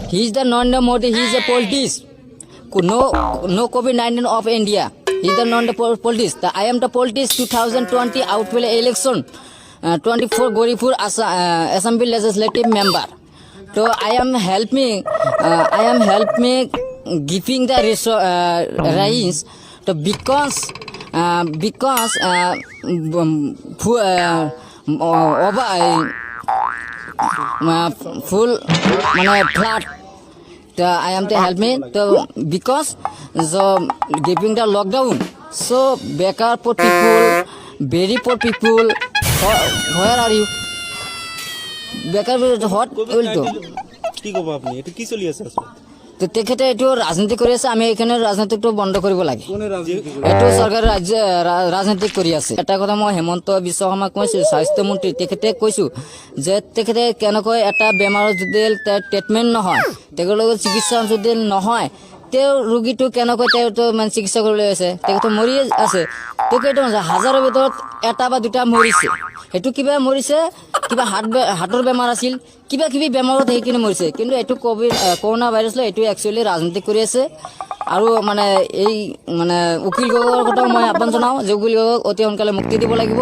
He is the Narendra Modi. He is a politics. No COVID-19 of India. He is the non-politics. I am the politics 2020 outwell election. 24 Goripur Assembly legislative member. So I am helping giving the rise to because full flat. I am to help me to because so giving the lockdown. So bekar poor people, very poor people. Where are you? Bekar what will do? কি কব আপনি এটা কি চলি আছে আসলে তো তেখেতে এইটো ৰাজনীতি কৰি আছে আমি এখানে ৰাজনীতিটো বন্ধ কৰিব লাগে এইটো চৰকাৰে ৰাজনীতি কৰি আছে এটা কথা মই হেমন্ত বিশ্ব শৰ্মাক কৈছো স্বাস্থ্যমন্ত্ৰী তেখেতে কৈছো যে তেখেতে কেনেকৈ এটা বেমাৰৰ যদি ট্ৰিটমেণ্ট নহয় তেখেতৰ চিকিৎসা যদি নহয় তেওঁ ৰোগীটো কেনেকৈ তেওঁতো মানে চিকিৎসা কৰিবলৈ আছে তেখেতে মৰি আছে তেখেতে হাজাৰৰ ভিতৰত এটা বা দুটা মৰিছে সেইটো কিবা মৰিছে কিবা হাৰ্টৰ বেমাৰ আছিল কিবা কিবি বেমাৰত সেইখিনি মৰিছে কিন্তু এইটো কৰোনা ভাইৰাছ লৈ এইটো একচুৱেলি ৰাজনীতি কৰি আছে আৰু মানে এই মানে উকিল গগৈৰ কথাও মই আহ্বান জনাওঁ যে উকিল গগৈক অতি সোনকালে মুক্তি দিব লাগিব